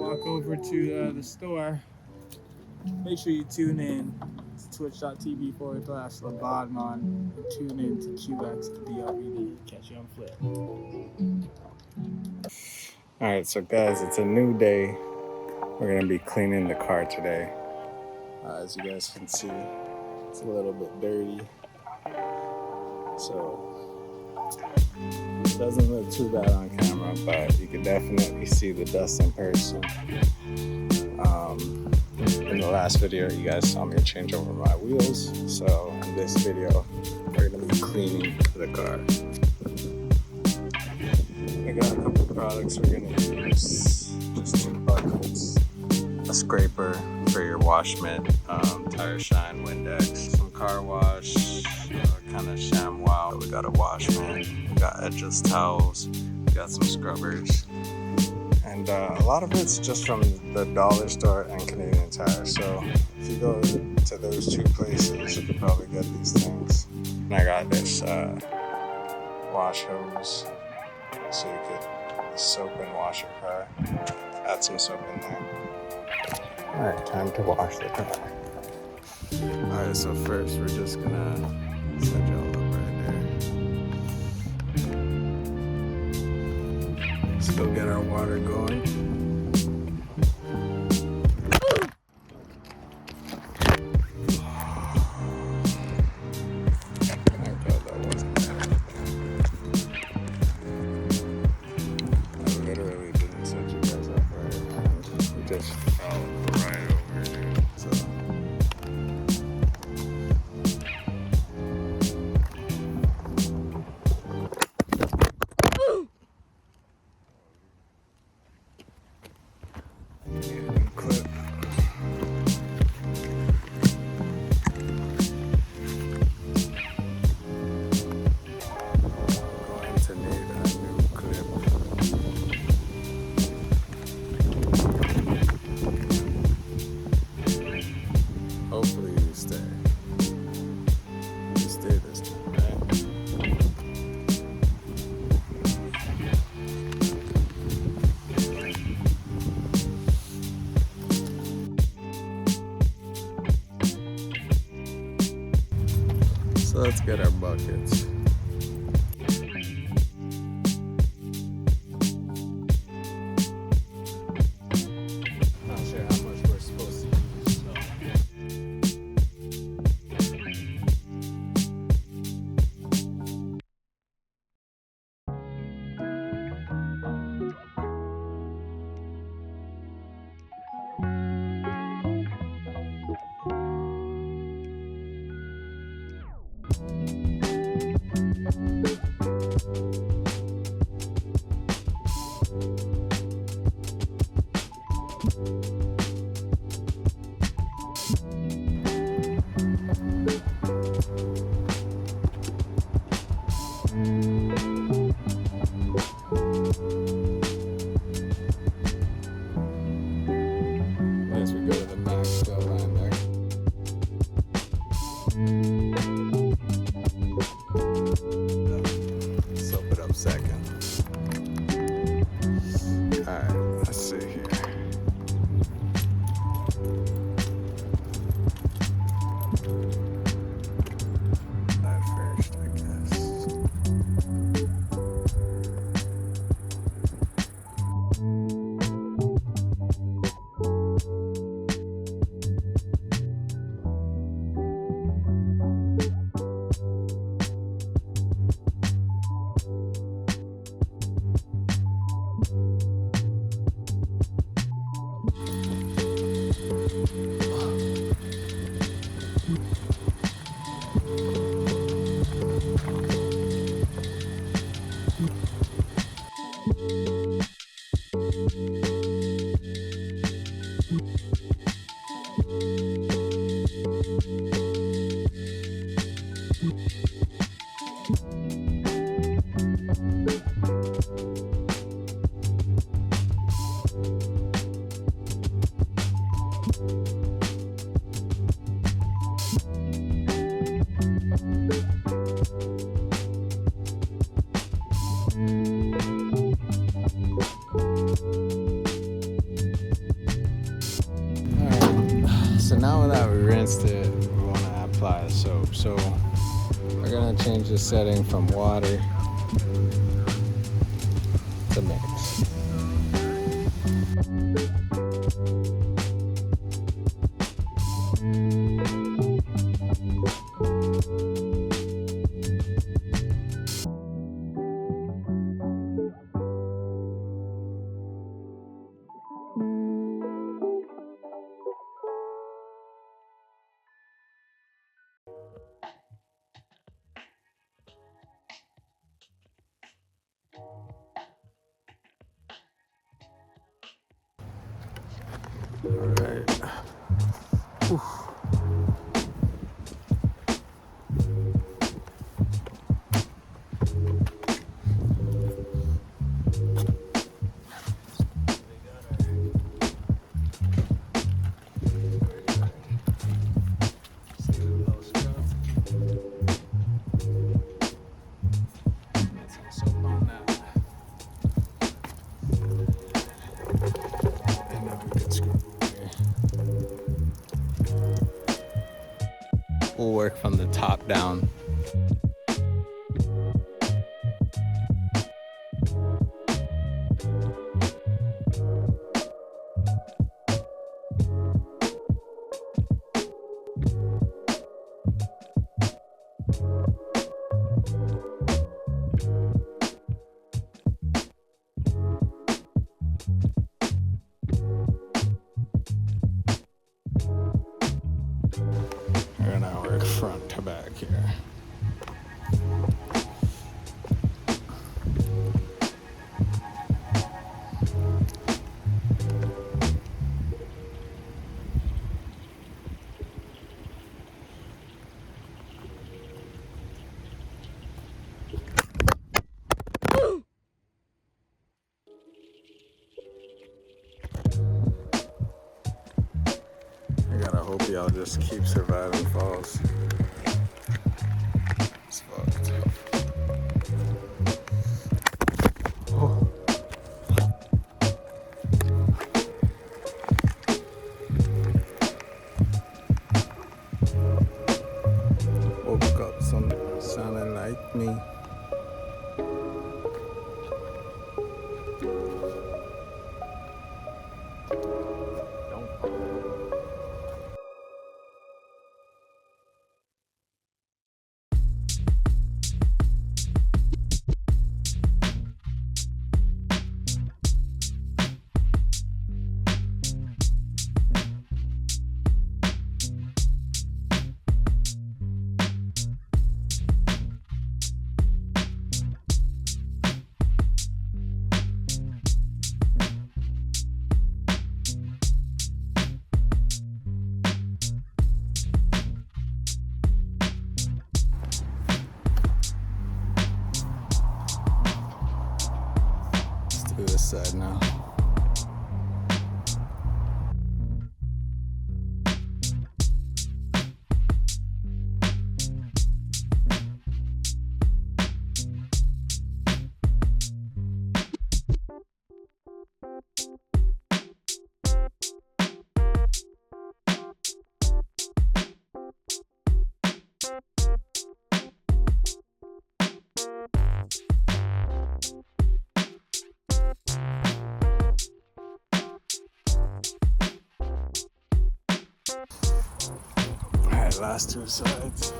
walk over to the store, make sure you tune in to twitch.tv/LeBodmon and tune in to QX DRVD. Catch you on Flip. Alright, so guys, it's a new day. We're going to be cleaning the car today. As you guys can see, it's a little bit dirty. So, it doesn't look too bad on camera, but you can definitely see the dust in person. In the last video, you guys saw me change over my wheels. So, in this video, we're going to be cleaning the car. I got a couple products we're going to use. Just 2 buckets, a scraper for your wash mitt, tire shine, Windex, some car wash, kind of ShamWow. We got a wash mitt, we got edgeless towels, we got some scrubbers, and a lot of it's just from the dollar store and Canadian Tire. So if you go to those 2 places, you could probably get these things. And I got this wash hose, so you could soap and wash your car. Add some soap in there. Alright, time to wash the car. Alright, so first we're just gonna set y'all up right there. Still get our water going. Just fell right over, dude. So clip. Going to need a new clip. Hopefully you stay. You stay this time, right? So let's get our buckets. Not sure how much we're supposed to use. As we go to the max still line there. Soap it up second. Alright, let's see here. That first, I guess. So now that we rinsed it, we want to apply the soap. So we're gonna change the setting from water to mix. Alright. We'll work from the top down. We're gonna work front to back here. I gotta hope y'all just keep surviving falls. It's fucked. Oh. Woke up sounding like me. To this side now. Alright, last two sides.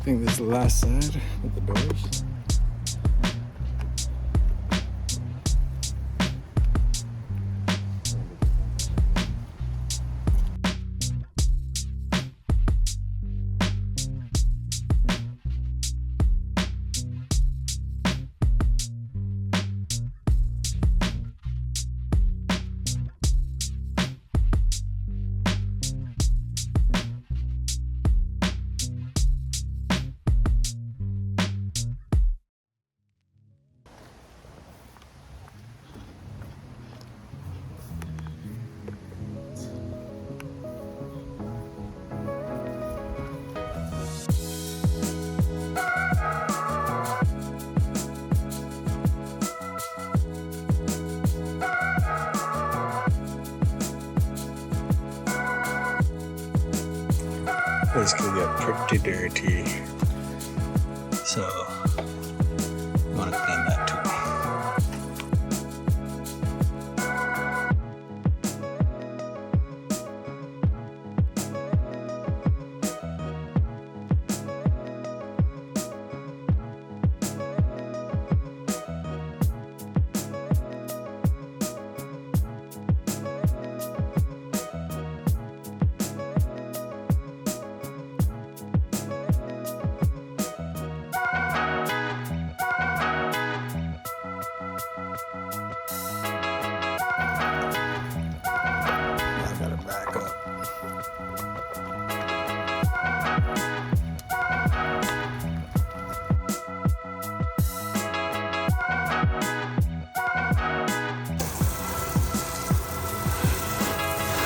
I think this is the last side with the doors. this can get pretty dirty. So I want to clean that too.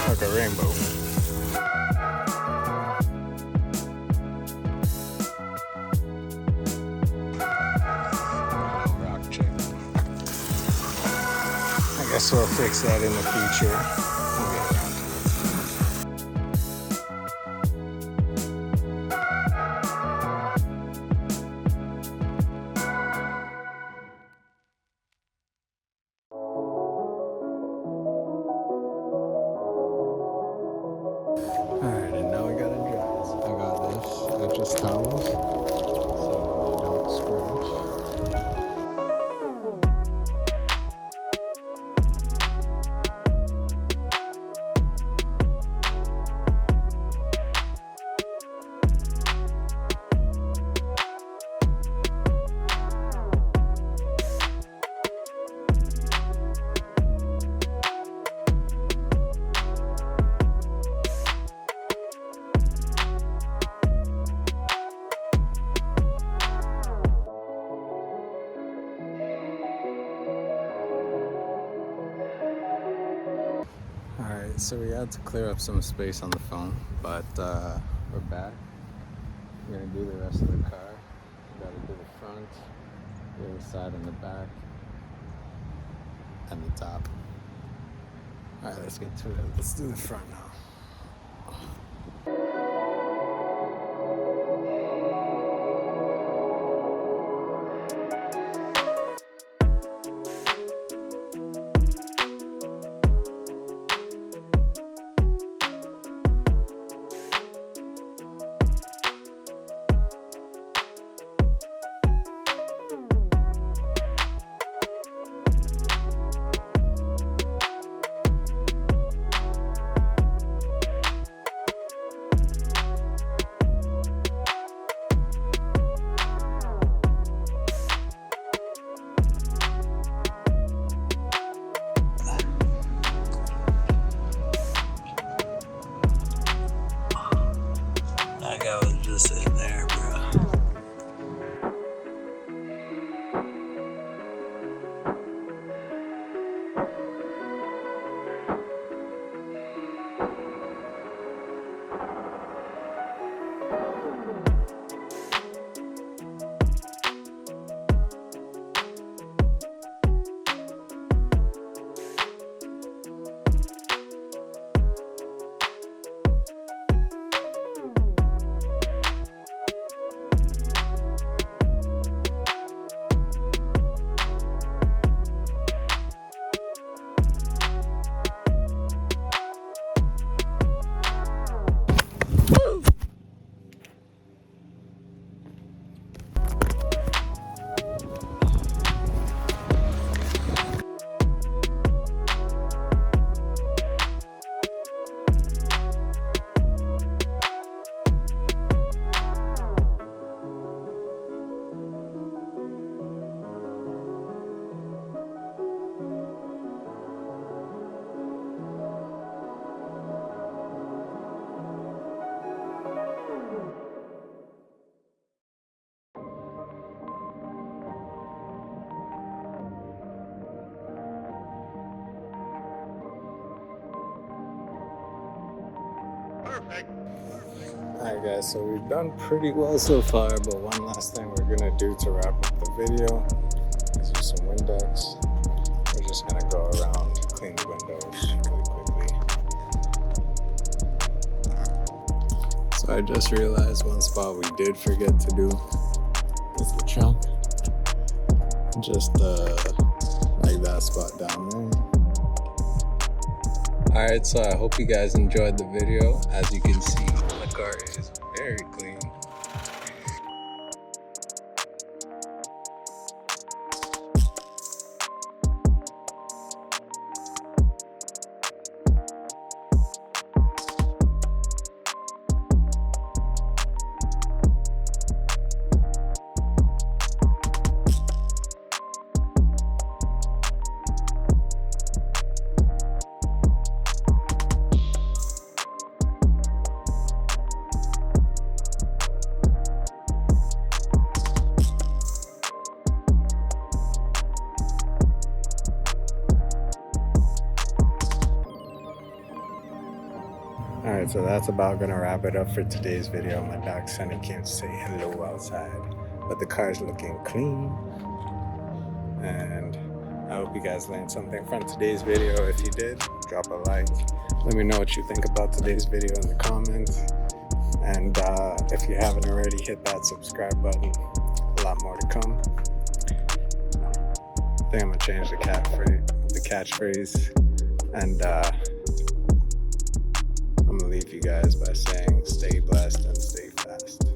Like a rainbow. Little rock chip. I guess we'll fix that in the future. We'll get around to Alright, and now we gotta dry this. I got this, it's just towels, so they don't scratch. Alright, so we had to clear up some space on the phone, but we're back. We're gonna do the rest of the car. We gotta do the front, the other side and the back, and the top. Alright, let's get to it. Let's do the front now. That guy was just in there, bro. Perfect. Alright guys, so we've done pretty well so far, but one last thing we're gonna do to wrap up the video is use some Windex. We're just gonna go around, clean the windows really quickly. So I just realized one spot we did forget to do is the trunk. Just like that spot down there. Alright, so I hope you guys enjoyed the video. As you can see, the car is very clean. Alright, so that's about gonna wrap it up for today's video. My dog Sunny came to say hello outside, but the car's looking clean. And I hope you guys learned something from today's video. If you did, drop a like. Let me know what you think about today's video in the comments. And if you haven't already, hit that subscribe button. A lot more to come. I think I'm gonna change the catchphrase, and I'm gonna leave you guys by saying stay blessed and stay fast.